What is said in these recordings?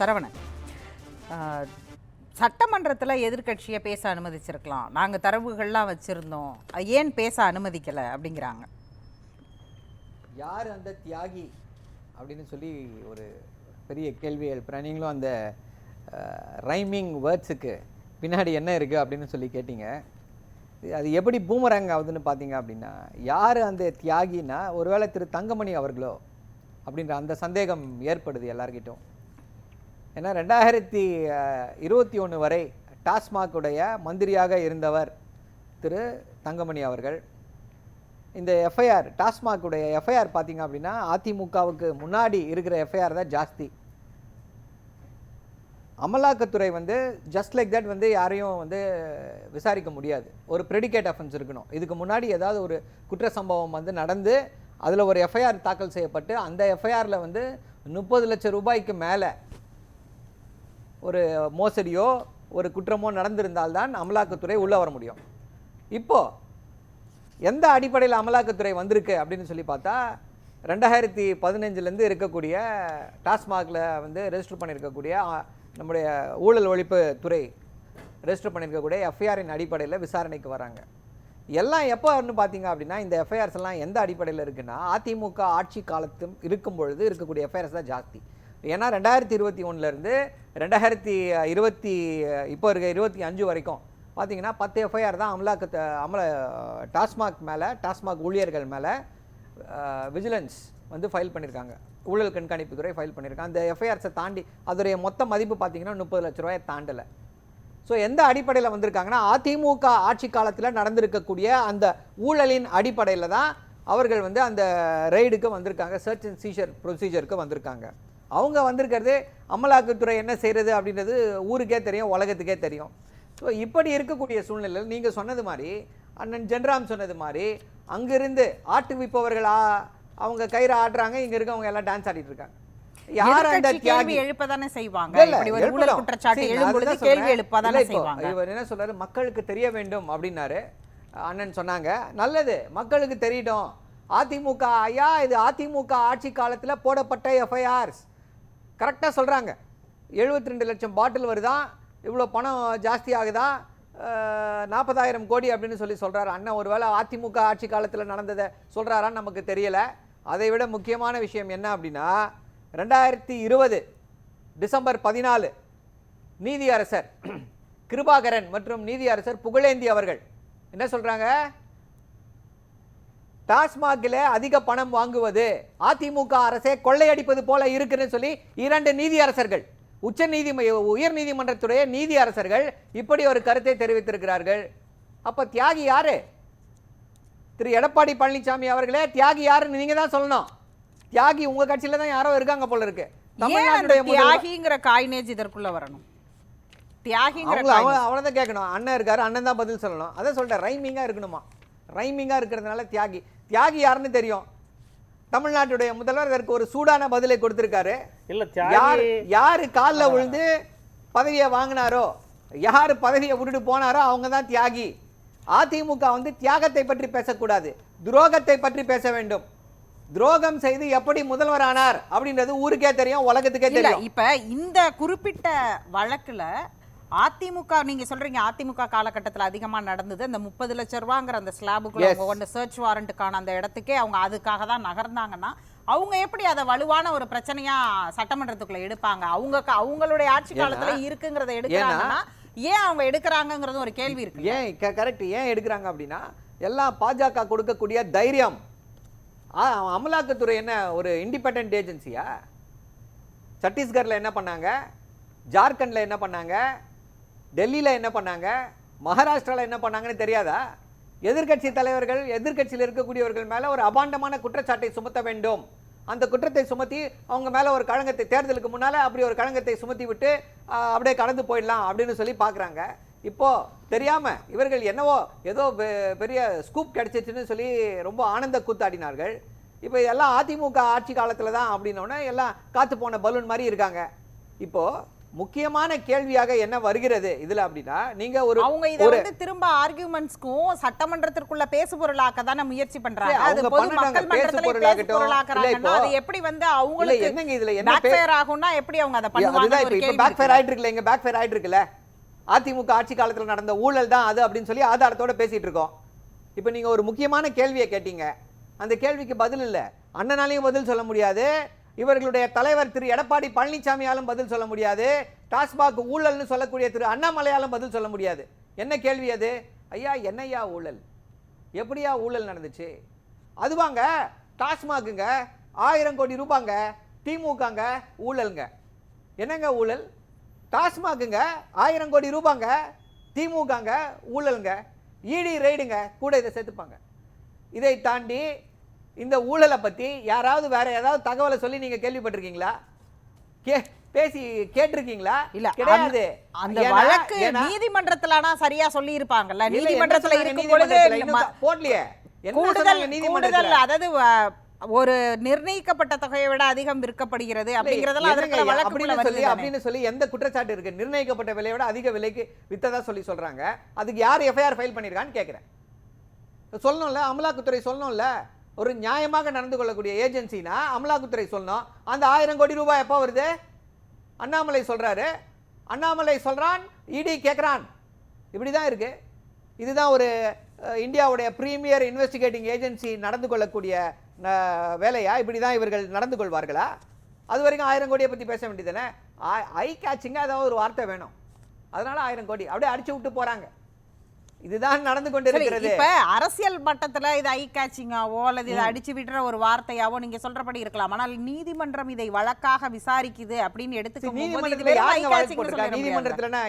சரவணன், சட்டமன்றத்தில் எதிர்கட்சியை பேச அனுமதிச்சிருக்கலாம், நாங்கள் தரவுகள்லாம் வச்சுருந்தோம், ஏன் பேச அனுமதிக்கலை அப்படிங்கிறாங்க. யார் அந்த தியாகி அப்படின்னு சொல்லி ஒரு பெரிய கேள்வி எழுப்புறேன். நீங்களும் அந்த ரைமிங் வேர்ட்ஸுக்கு பின்னாடி என்ன இருக்குது அப்படின்னு சொல்லி கேட்டீங்க. அது எப்படி பூமரங் ஆகுதுன்னு பார்த்தீங்க அப்படின்னா, யார் அந்த தியாகின்னா ஒருவேளை திரு தங்கமணி அவர்களோ அப்படின்ற அந்த சந்தேகம் ஏற்படுது எல்லார்கிட்டும். ஏன்னா 2021 வரை டாஸ்மாகுடைய மந்திரியாக இருந்தவர் திரு தங்கமணி அவர்கள். இந்த எஃப்ஐஆர் டாஸ்மாகுடைய எஃப்ஐஆர் பார்த்தீங்க அப்படின்னா அதிமுகவுக்கு முன்னாடி இருக்கிற எஃப்ஐஆர் தான் ஜாஸ்தி. அமலாக்கத்துறை ஜஸ்ட் லைக் தட் யாரையும் விசாரிக்க முடியாது. ஒரு ப்ரெடிகேட் அஃபென்ஸ் இருக்கணும். இதுக்கு முன்னாடி ஏதாவது ஒரு குற்ற சம்பவம் நடந்து அதில் ஒரு எஃப்ஐஆர் தாக்கல் செய்யப்பட்டு அந்த எஃப்ஐஆரில் 30 லட்சம் ரூபாய்க்கு மேலே ஒரு மோசடியோ ஒரு குற்றமோ நடந்திருந்தால்தான் அமலாக்கத்துறை உள்ளே வர முடியும். இப்போது எந்த அடிப்படையில் அமலாக்கத்துறை வந்திருக்கு அப்படின்னு சொல்லி பார்த்தா 2015 இருக்கக்கூடிய டாஸ்மாகில் ரெஜிஸ்டர் பண்ணியிருக்கக்கூடிய நம்முடைய ஊழல் ஒழிப்பு துறை ரெஜிஸ்டர் பண்ணியிருக்கக்கூடிய எஃப்ஐஆரின் அடிப்படையில் விசாரணைக்கு வராங்க. எல்லாம் எப்போன்னு பார்த்தீங்க அப்படின்னா இந்த எஃப்ஐஆர்ஸ் எல்லாம் எந்த அடிப்படையில் இருக்குன்னா அதிமுக ஆட்சி காலத்தும் இருக்கும் பொழுது இருக்கக்கூடிய எஃப்ஐஆர்ஸ் தான் ஜாஸ்தி. ஏன்னா 2021 இப்போ இருக்க 25 வரைக்கும் பார்த்தீங்கன்னா 10 எஃப்ஐஆர் தான் டாஸ்மாக் மேலே, டாஸ்மாக் ஊழியர்கள் மேலே விஜிலன்ஸ் ஃபைல் பண்ணியிருக்காங்க. ஊழல் கண்காணிப்புத்துறை ஃபைல் பண்ணியிருக்காங்க. அந்த எஃப்ஐஆர்ஸை தாண்டி அதோடைய மொத்த மதிப்பு பார்த்தீங்கன்னா 30 லட்ச ரூபாயை தாண்டலை. ஸோ எந்த அடிப்படையில் வந்திருக்காங்கன்னா அதிமுக ஆட்சி காலத்தில் நடந்திருக்கக்கூடிய அந்த ஊழலின் அடிப்படையில் தான் அவர்கள் அந்த ரெய்டுக்கு வந்திருக்காங்க, சர்ச் அண்ட் சீசர் ப்ரொசீஜருக்கு வந்திருக்காங்க. அவங்க வந்திருக்கிறது அமலாக்கத்துறை என்ன செய்கிறது அப்படின்றது ஊருக்கே தெரியும், உலகத்துக்கே தெரியும். ஸோ இப்படி இருக்கக்கூடிய சூழ்நிலையில் நீங்கள் சொன்னது மாதிரி, அண்ணன் ஜென்ராம் சொன்னது மாதிரி, அங்கிருந்து ஆட்டுவிப்பவர்கள் அவங்க கயிறு ஆடுறாங்க, இங்கே இருக்கவங்க எல்லாம் டான்ஸ் ஆடிட்டு இருக்காங்க. யார் அந்த தியாகி எழுப்பதானே செய்வாங்க. இவர் என்ன சொல்றாரு, மக்களுக்கு தெரிய வேண்டும் அப்படின்னாரு. அண்ணன் சொன்னாங்க, நல்லது, மக்களுக்கு தெரியட்டும். அதிமுக ஐயா, இது அதிமுக ஆட்சி காலத்தில் போடப்பட்ட எஃப்ஐஆர்ஸ் கரெக்டாக சொல்கிறாங்க. 72 லட்சம் பாட்டில் வருதா, இவ்வளோ பணம் ஜாஸ்தி ஆகுதா, 40,000 கோடி அப்படின்னு சொல்லி சொல்கிறாரு அண்ணன். ஒருவேளை அதிமுக ஆட்சி காலத்தில் நடந்ததை சொல்கிறாரான்னு நமக்கு தெரியலை. அதை விட முக்கியமான விஷயம் என்ன அப்படின்னா, 2020 டிசம்பர் 14 நீதியரசர் கிருபாகரன் மற்றும் நீதியரசர் புகழேந்தி அவர்கள் என்ன சொல்கிறாங்க, டாஸ்மாகில் அதிக பணம் வாங்குவது அதிமுக அரசே கொள்ளையடிப்பது போல இருக்குன்னு சொல்லி 2 நீதியரசர்கள், உயர் நீதிமன்றத்துடைய நீதியரசர்கள் இப்படி ஒரு கருத்தை தெரிவித்திருக்கிறார்கள். அப்ப தியாகி யாரு? திரு எடப்பாடி பழனிசாமி அவர்களே, தியாகி யாருன்னு நீங்க தான் சொல்லணும். தியாகி உங்க கட்சியில தான் யாரோ இருக்காங்க போல இருக்கு. தமிழ்நாட்டுடைய தியாகிங்கிற காயினேஜ் இதற்குள்ள வரணும். தியாகிங்கிற அவனதான் கேட்கணும். அண்ணன் இருக்காரு, அண்ணன் தான் பதில் சொல்லணும். அதான் சொல்லிட்டேன், ரைமிங்கா இருக்கணுமா. ரைமிங்கா இருக்கிறதுனால தியாகி யாருன்னு தெரியும். தமிழ்நாட்டுடைய முதல்வர் இதற்கு ஒரு சூடான பதிலை கொடுத்திருக்காரு. யாரு காலில் விழுந்து பதவியை வாங்கினாரோ, யாரு பதவியை விட்டுட்டு போனாரோ அவங்க தான் தியாகி. அதிமுக தியாகத்தை பற்றி பேசக்கூடாது, துரோகத்தை பற்றி பேச வேண்டும். துரோகம் செய்து எப்படி முதல்வர் ஆனார் அப்படின்றது ஊருக்கே தெரியும், உலகத்துக்கே தெரியும். இப்ப இந்த குறிப்பிட்ட வழக்குல அதிமுக நீங்க சொல்றீங்க, அதிமுக காலகட்டத்தில் அதிகமா நடந்தது அந்த 30 லட்சம் ரூபாங்கிற அந்த ஸ்லாபுக்குள்ள சர்ச் வாரண்ட்டுக்கான அந்த இடத்துக்கே அவங்க அதுக்காக தான் நகர்ந்தாங்கன்னா, அவங்க எப்படி அதை வலுவான ஒரு பிரச்சனையா சட்டமன்றத்துக்குள்ள எடுப்பாங்க? அவங்களுடைய ஆட்சி காலத்துல இருக்குங்கிறத எடுக்கிறாங்கன்னா ஏன் அவங்க எடுக்கிறாங்கிறது ஒரு கேள்வி இருக்கு. ஏன் கரெக்ட், ஏன் எடுக்கிறாங்க அப்படின்னா, எல்லாம் பாஜக கொடுக்கக்கூடிய தைரியம். அமலாக்கத்துறை என்ன ஒரு இண்டிபெண்டன்ட் ஏஜென்சியா? சத்தீஸ்கர்ல என்ன பண்ணாங்க, ஜார்க்கண்ட்ல என்ன பண்ணாங்க, டெல்லியில என்ன பண்ணாங்க, மகாராஷ்டிரால என்ன பண்ணாங்கன்னு தெரியாதா? எதிர்கட்சி தலைவர்கள், எதிர்கட்சியில் இருக்கக்கூடியவர்கள் மேல ஒரு அபாண்டமான குற்றச்சாட்டை சுமத்த வேண்டும். அந்த குற்றத்தை சுமத்தி அவங்க மேல ஒரு களங்கத்தை, தேர்தலுக்கு முன்னால அப்படி ஒரு களங்கத்தை சுமத்தி விட்டு அப்படியே கடந்து போயிடலாம் அப்படின்னு சொல்லி பாக்குறாங்க. இப்போ தெரியாம இவர்கள் என்னவோ ஏதோ பெரிய ஸ்கூப் கிடைச்சிச்சுன்னு சொல்லி ரொம்ப ஆனந்த கூத்தாடினார்கள். இப்போ எல்லாம் அதிமுக ஆட்சி காலத்துல தான் அப்படின்னோடனே எல்லாம் காத்து போன பலூன் மாதிரி இருக்காங்க. இப்போ முக்கியமான கேள்வியாக என்ன வருகிறது இதுல அப்படின்னா, நீங்க ஒரு அவங்க இத வந்து திரும்ப ஆர்குமெண்ட்ஸ்க்கும் சட்டமன்றத்திற்குள்ள பேசு பொருளாக்க தான முயற்சி பண்றாங்க. அது அவங்க பொது பண்ணுறாங்க, மக்கள் பேசு மன்றத்துல பேசு பொருளாகட்டும். பொருளாக்குறாங்கன்னா அது எப்படி வந்து இல்ல அவங்களுக்கு என்னங்க இதுல என்ன பேக் ஃபயர் ஆகும்னா எப்படி அவங்க அத பண்ணுவாங்க? அதுதான் ஒரு இப்ப கேள்வி பேக் ஃபயர் ஆயிட்டு இருக்குல்ல, இங்க பேக் ஃபயர் ஆயிட்டு இருக்குல்ல. அதிமுக ஆட்சி காலத்துல நடந்த ஊழல் தான் அது அப்படின்னு சொல்லி ஆதாரத்தோட பேசிட்டு இருக்கோம். இப்ப நீங்க ஒரு முக்கியமான கேள்வியை கேட்டீங்க, அந்த கேள்விக்கு பதில் இல்ல. அண்ணனாலையும் பதில் சொல்ல முடியாது, இவர்களுடைய தலைவர் திரு எடப்பாடி பழனிசாமியாலும் பதில் சொல்ல முடியாது, டாஸ்மாக் ஊழல்னு சொல்லக்கூடிய திரு அண்ணாமலையாலும் பதில் சொல்ல முடியாது. என்ன கேள்வி அது? ஐயா என்னையா ஊழல், எப்படியா ஊழல் நடந்துச்சு? அதுவாங்க டாஸ்மாக்குங்க 1000 கோடி ரூபாங்க, திமுகங்க ஊழல்ங்க. என்னங்க ஊழல்? டாஸ்மாக்குங்க 1000 கோடி ரூபாங்க, திமுகங்க ஊழல்ங்க. இடி ரைடுங்க கூட இதை சேர்த்துப்பாங்க. இதை தாண்டி இந்த ஊழலை பத்தி யாராவது வேற ஏதாவது தகவலை சொல்லி நீங்க கேள்விப்பட்டிருக்கீங்களா? பேசி கேட்டிருக்கீங்களா? இல்ல கிடையாது. அந்த வழக்கு நீதிமன்றத்துல சரியா சொல்லி இருப்பாங்கல்ல, நீதிமன்றத்துல இருக்கும் பொழுது போடலையே. கூடுதல் அதாவது ஒரு நிர்ணயிக்கப்பட்ட தொகையை விட அதிகம் விற்கப்படுகிறது அப்படிங்கறதெல்லாம் அதற்குள்ள வழக்குக்குள்ள வருது அப்படின்னு சொல்லி எந்த குற்றச்சாட்டு இருக்கு? நிர்ணயிக்கப்பட்ட விலையை விட அதிக விலைக்கு வித்ததா சொல்றாங்க. அதுக்கு யார் எஃப்ஐஆர் ஃபைல் பண்ணிருக்கான்னு கேக்குறேன். சொல்லணும்ல, அமலாக்கத்துறை சொல்லணும்ல. ஒரு நியாயமாக நடந்து கொள்ளக்கூடிய ஏஜென்சினா அமலாக்கத்துறை சொல்லணும். அந்த 1000 கோடி ரூபாய் எப்போ வருது? அண்ணாமலை சொல்றாரு, அண்ணாமலை சொல்றான், இடி கேட்கிறான். இப்படிதான் இருக்கு. இதுதான் ஒரு இந்தியாவுடைய பிரீமியர் இன்வெஸ்டிகேட்டிங் ஏஜென்சி நடந்து கொள்ளக்கூடிய வேலையா? இப்படிதான் இவர்கள் நடந்து கொள்வார்களா? அது வரைக்கும் 1000 கோடியை பத்தி பேச வேண்டியதானே? ஐ கேட்சிங்க ஏதாவது ஒரு வார்த்தை வேணும். அதனால 1000 கோடி அப்படியே அடிச்சு விட்டு போறாங்க. இதுதான் நடந்து கொண்டிருக்கிறது. இப்ப அரசியல் மட்டத்துல இது ஐ கேட்சிங்காவோ அல்லது இதை அடிச்சு விடுற ஒரு வார்த்தையாவோ நீங்க சொல்றபடி இருக்கலாம். ஆனால் நீதிமன்றம் இதை வழக்காக விசாரிக்குது அப்படின்னு எடுத்துக்கும் நீதிமன்றத்துல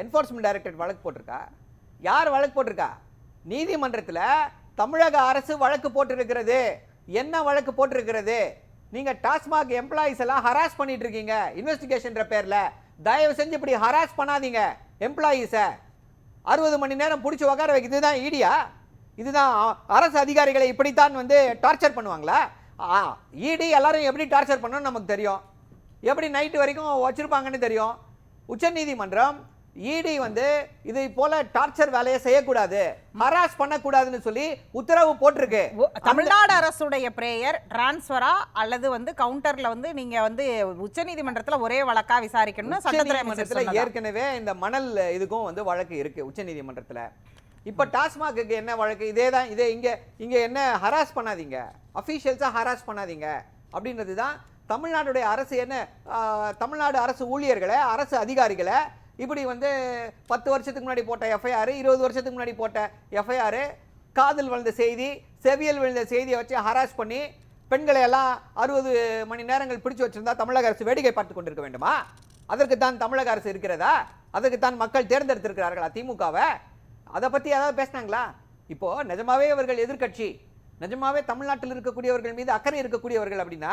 என்ஃபோர்ஸ்மென்ட் டைரக்டரேட் வழக்கு போட்டிருக்கா? யார் வழக்கு போட்டிருக்கா? நீதிமன்றத்துல தமிழக அரசு வழக்கு போட்டிருக்கிறது. என்ன வழக்கு போட்டிருக்கிறது? நீங்க டாஸ்மாக் எம்ப்ளாயிஸ் எல்லாம் ஹராஸ் பண்ணிட்டு இருக்கீங்க இன்வெஸ்டிகேஷன் பேர்ல. தயவு செஞ்சு இப்படி ஹராஸ் பண்ணாதீங்க எம்ப்ளாயிஸ. 60 மணி நேரம் பிடிச்சி உட்கார வைக்கிறது தான் ஈடியா? இதுதான் அரசு அதிகாரிகளை இப்படித்தான் வந்து டார்ச்சர் பண்ணுவாங்களா? இடி எல்லாரும் எப்படி டார்ச்சர் பண்ணணும்னு நமக்கு தெரியும், எப்படி நைட்டு வரைக்கும் வச்சிருப்பாங்கன்னு தெரியும். உச்சநீதிமன்றம் இடி வந்து இதை போல டார்ச்சர் வேலையை செய்யக்கூடாது, ஹராஸ் பண்ணக்கூடாதுன்னு சொல்லி உத்தரவு போட்டிருக்கு. தமிழ்நாடு அரசுடைய பிரேயர் டிரான்ஸ்பரா அல்லது வந்து கவுண்டர்ல வந்து நீங்க வந்து உச்சநீதிமன்றத்துல ஒரே வழக்கா விசாரிக்கணும்னு சட்டத்துறை அமைச்சர் ஏற்கனவே இந்த மணல் இதுக்கும் வந்து வழக்கு இருக்கு உச்சநீதிமன்றத்துல. இப்ப டாஸ்மாக்கு என்ன வழக்கு? இதேதான். இதே இங்க என்ன ஹராஸ் பண்ணாதீங்க, அபிஷியல்ஸா ஹராஸ் பண்ணாதீங்க அப்படின்றதுதான் தமிழ்நாடுடைய அரசு. என்ன தமிழ்நாடு அரசு ஊழியர்களை, அரசு அதிகாரிகளை இப்படி வந்து 10 வருஷத்துக்கு முன்னாடி போட்ட எஃப்ஐஆர், 20 வருஷத்துக்கு முன்னாடி போட்ட எஃப்ஐஆர், காதில் விழுந்த செய்தி, செவியல் விழுந்த செய்தியை வச்சு ஹராஸ் பண்ணி பெண்களை எல்லாம் 60 மணி நேரங்கள் பிடிச்சு வச்சிருந்தா தமிழக அரசு வேடிக்கை பார்த்து கொண்டிருக்க வேண்டுமா? அதற்கு தான் தமிழக அரசு இருக்கிறதா? அதற்கு தான் மக்கள் தேர்ந்தெடுத்திருக்கிறார்களா திமுகவை? அதை பத்தி ஏதாவது பேசினாங்களா? இப்போ நிஜமாவே இவர்கள் எதிர்கட்சி, நிஜமாவே தமிழ்நாட்டில் இருக்கக்கூடியவர்கள் மீது அக்கறை இருக்கக்கூடியவர்கள் அப்படின்னா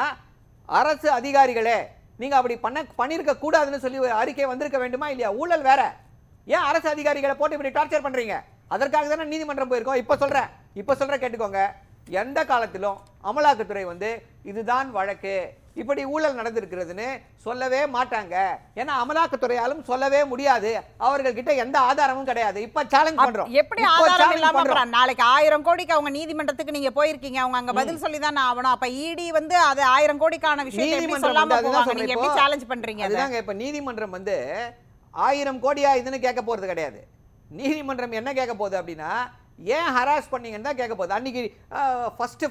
அரசு அதிகாரிகளே நீங்க அப்படி பண்ணிருக்க கூடாதுன்னு சொல்லி ஒரு அறிக்கை வந்திருக்க வேண்டுமா இல்லையா? ஊழல் வேற, ஏன் அரசு அதிகாரிகளை போட்டு இப்படி டார்ச்சர் பண்றீங்க? அதற்காக தானே நீதிமன்றம் போயிருக்கோம். இப்ப சொல்ற கேட்டுக்கோங்க. எந்த காலத்திலும் அமலாக்கத்துறை வந்து இதுதான் வழக்கு, இப்படி ஊழல் நடந்திருக்கிறதுன்னு சொல்லவே மாட்டாங்க. ஏன்னா அமலாக்கத்துறையாலும் சொல்லவே முடியாது, அவர்கள் கிட்ட எந்த ஆதாரமும் கிடையாது. இப்ப சேலஞ்ச் பண்றோம். எப்படி ஆதாரம் இல்லாம நாளைக்கு 1000 கோடிக்கு அவங்க நீதிமன்றத்துக்கு நீங்க போயிருக்கீங்க, அவங்க அங்க பதில் சொல்லி தான் ஆகணும். அப்ப இடி வந்து அது 1000 கோடிக்கான விஷயத்தை எப்படி சொல்லாம போவாங்க? நீங்க எப்படி சேலஞ்ச் பண்றீங்க? அதுதாங்க இப்ப நீதிமன்றம் வந்து 1000 கோடியா இதுன்னு கேட்க போறது கிடையாது. நீதிமன்றம் என்ன கேட்க போகுது அப்படின்னா, ஏன் ஹராஸ் பண்ணீங்கன்னு தான் கேட்க போகுது. அன்னைக்கு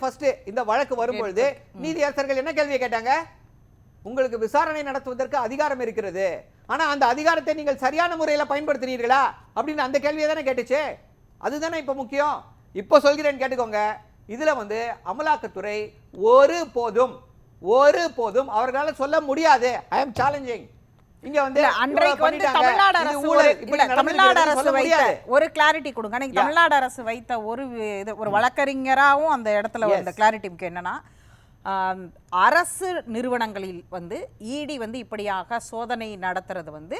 ஃபர்ஸ்ட் இந்த வழக்கு வரும்பொழுது நீதியரசர்கள் என்ன கேள்வியை கேட்டாங்க? உங்களுக்கு விசாரணை நடத்துவதற்கு அதிகாரம் இருக்கிறது, ஆனா அந்த அதிகாரத்தை நீங்கள் சரியான முறையில் பயன்படுத்தினீர்களா அப்படின்னு அந்த கேள்வியை தானே கேட்டுச்சு. அதுதானே இப்ப முக்கியம். இப்ப சொல்கிறேன் கேட்டுக்கோங்க. இதுல வந்து அமலாக்கத்துறை ஒரு போதும் அவர்களால் சொல்ல முடியாது. ஐ அம் சேலஞ்சிங். இங்க வந்து அன்றைக்கு வந்து தமிழ்நாடு அரசு வைத்த ஒரு கிளாரிட்டி கொடுங்க. அன்னைக்கு தமிழ்நாடு அரசு வைத்த ஒரு வழக்கறிஞராகவும் அந்த இடத்துல அந்த கிளாரிட்டி என்னன்னா, அரசு நிறுவனங்களில் வந்து இடி வந்து இப்படியாக சோதனை நடத்துறது வந்து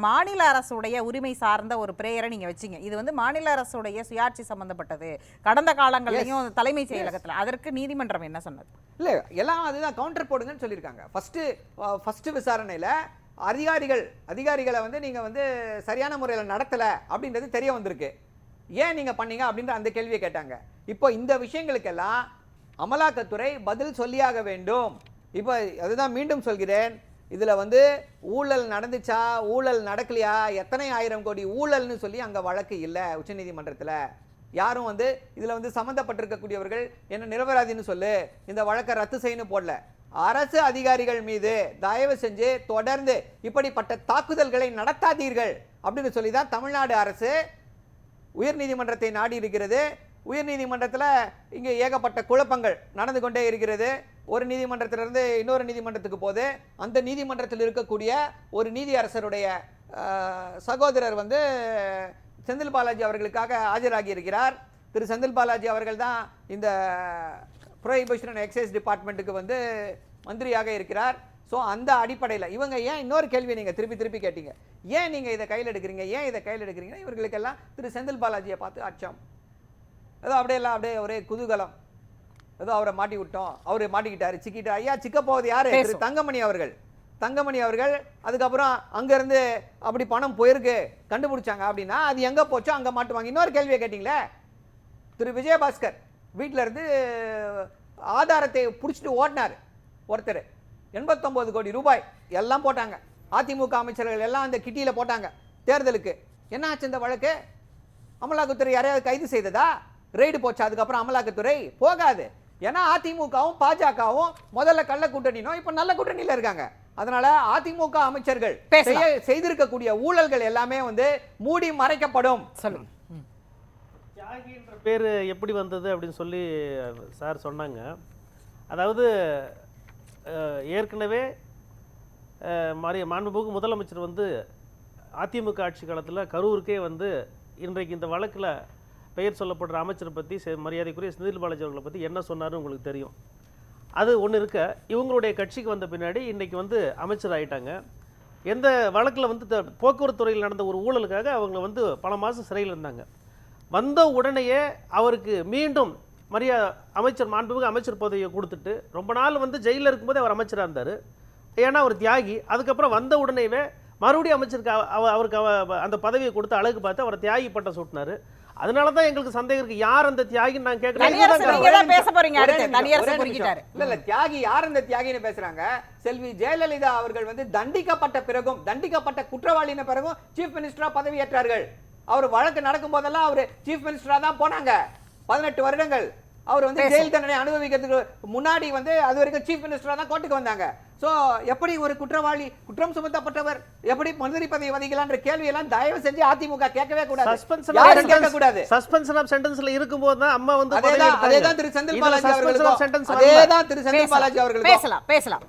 மாநில அரசுடைய உரிமை சார்ந்த ஒரு பிரேயரை நீங்க வச்சீங்க. இது வந்து மாநில அரசுடைய சுயாட்சி சம்பந்தப்பட்டது கடந்த காலங்களையும் தலைமைச் செயலகத்தில். அதற்கு நீதிமன்றம் என்ன சொன்னது? இல்ல எல்லாம் அதுதான் கவுண்டர் போடுங்கன்னு சொல்லியிருக்காங்க. ஃபர்ஸ்ட் விசாரணையில அதிகாரிகளை வந்து நீங்க வந்து சரியான முறையில் நடத்தல அப்படின்றது தெரிய வந்திருக்கு. ஏன் நீங்க பண்ணீங்க அப்படின்ற அந்த கேள்வியை கேட்டாங்க. இப்போ இந்த விஷயங்களுக்கெல்லாம் அமலாக்கத்துறை பதில் சொல்லியாக வேண்டும். இப்போ அதுதான் மீண்டும் சொல்கிறேன், இதுல வந்து ஊழல் நடந்துச்சா ஊழல் நடக்கலையா, எத்தனை ஆயிரம் கோடி ஊழல்னு சொல்லி அங்க வழக்கு இல்லை உச்சநீதிமன்றத்துல. யாரும் வந்து இதுல வந்து சம்பந்தப்பட்டிருக்கக்கூடியவர்கள் என்ன நிரபராதின்னு சொல்லு, இந்த வழக்கை ரத்து செய்யணும் போடல. அரசு அதிகாரிகள் மீது தயவு செஞ்சு தொடர்ந்து இப்படிப்பட்ட தாக்குதல்களை நடத்தாதீர்கள் அப்படின்னு சொல்லி தான் தமிழ்நாடு அரசு உயர்நீதிமன்றத்தை நாடி இருக்கிறது. உயர்நீதிமன்றத்தில் இங்கே ஏகப்பட்ட குழப்பங்கள் நடந்து கொண்டே இருக்கிறது. ஒரு நீதிமன்றத்திலிருந்து இன்னொரு நீதிமன்றத்துக்கு போது அந்த நீதிமன்றத்தில் இருக்கக்கூடிய ஒரு நீதியரசருடைய சகோதரர் வந்து செந்தில் பாலாஜி அவர்களுக்காக ஆஜராகி இருக்கிறார். திரு செந்தில் பாலாஜி அவர்கள் தான் இந்த ப்ரொஹிபிஷன் அண்ட் எக்ஸைஸ் டிபார்ட்மெண்ட்டுக்கு வந்து மந்திரியாக இருக்கிறார். ஸோ அந்த அடிப்படையில் இவங்க ஏன் இன்னொரு கேள்வியை நீங்கள் திருப்பி கேட்டீங்க, ஏன் நீங்கள் இதை கையில் எடுக்கிறீங்க, ஏன் இதை கையில் எடுக்கிறீங்கன்னா இவர்களுக்கெல்லாம் திரு செந்தில் பாலாஜியை பார்த்து அச்சம், ஏதோ அப்படியே ஒரே குதூகலம், ஏதோ அவரை மாட்டி விட்டோம், அவர் மாட்டிக்கிட்டாரு சிக்கிட்டு. ஐயா சிக்க போவது யாரு? திரு தங்கமணி அவர்கள். அதுக்கப்புறம் அங்கேருந்து அப்படி பணம் போயிருக்கு கண்டுபிடிச்சாங்க அப்படின்னா அது எங்கே போச்சோ அங்கே மாட்டுவாங்க. இன்னொரு கேள்வியை கேட்டிங்களே, திரு விஜயபாஸ்கர் வீட்டில் இருந்து ஆதாரத்தை பிடிச்சிட்டு ஓடினார் ஒருத்தர், 89 கோடி ரூபாய் எல்லாம் போட்டாங்க. அதிமுக அமைச்சர்கள் எல்லாம் அந்த கிட்டியில் போட்டாங்க தேர்தலுக்கு. என்ன ஆச்சு இந்த வழக்கு? அமலாக்கத்துறை யாரையாவது கைது செய்ததா? ரெய்டு போச்சா? அதுக்கப்புறம் அமலாக்கத்துறை போகாது. ஏன்னா அதிமுகவும் பாஜகவும் முதல்ல கள்ள கூட்டணினோ இப்ப நல்ல கூட்டணியில இருக்காங்க. அதனால அதிமுக அமைச்சர்கள் செய்திருக்கக்கூடிய ஊழல்கள் எல்லாமே வந்து மூடி மறைக்கப்படும். சொல்லுங்க. தியாகின்ற பேர் எப்படி வந்தது அப்படின்னு சொல்லி சார் சொன்னாங்க. அதாவது ஏற்கனவே மாண்புமிகு முதலமைச்சர் வந்து அதிமுக ஆட்சி காலத்தில் கரூருக்கே வந்து இன்றைக்கு இந்த வழக்கில் பெயர் சொல்லப்படுற அமைச்சரை பற்றி மரியாதைக்குரிய செந்தில் பாலாஜி அவர்களை பற்றி என்ன சொன்னார்னு உங்களுக்கு தெரியும். அது ஒன்று இருக்க, இவங்களுடைய கட்சிக்கு வந்த பின்னாடி இன்றைக்கி வந்து அமைச்சர் ஆகிட்டாங்க. எந்த வழக்கில் வந்து போக்குவரத்து துறையில் நடந்த ஒரு ஊழலுக்காக அவங்க வந்து பல மாதம் சிறையில் இருந்தாங்க. வந்த உடனேயே அவருக்கு மீண்டும் அமைச்சர் மாண்புமிகு அமைச்சர் பதவியை கொடுத்துட்டு ரொம்ப நாள் வந்து ஜெயிலில் இருக்கும்போது அவர் அமைச்சராக இருந்தார். ஏன்னா அவர் தியாகி. அதுக்கப்புறம் வந்த உடனேவே மறுபடியும் அமைச்சருக்கு அவருக்கு அந்த பதவியை கொடுத்து அழகு பார்த்து அவரை தியாகி பட்டம் சூட்டினார். அதனால தான் எங்களுக்கு சந்தேகம் இருக்கு, யார் அந்த தியாகின்னு நான் கேட்கிறேன். இல்ல தியாகி யார் அந்த தியாகின்னு பேசுறாங்க. செல்வி ஜெயலலிதா அவர்கள் வந்து தண்டிக்கப்பட்ட பிறகும், தண்டிக்கப்பட்ட குற்றவாளின பிறகும் சீஃப் மினிஸ்டரா பதவி ஏற்றார்கள். அவர் வழக்கு நடக்கும் போதெல்லாம் அவர் சீஃப் மினிஸ்டரா தான் போனாங்க. 18 வருடங்கள் அவர் வந்து ஜெயில் தண்டனை அனுபவிக்கிறதுக்கு முன்னாடி வந்து அது வரைக்கும் சீஃப் மினிஸ்டரா தான் கோர்ட்டுக்கு வந்தாங்க. சோ எப்படி ஒரு குற்றவாளி, குற்றம் சுமத்தப்பட்டவர் எப்படி மந்திரி பதவி வகிக்கலாம்ன்ற கேள்வி எல்லாம் தயவு செஞ்சு அதிமுக கேட்கவே கூடாது. சஸ்பென்ஷன் ஆஃப் சென்டென்ஸ்ல இருக்கும்போது தான் அம்மா வந்து அதேதான் திரு செந்தில் பாலாஜி அவர்கள் பேசலாம்.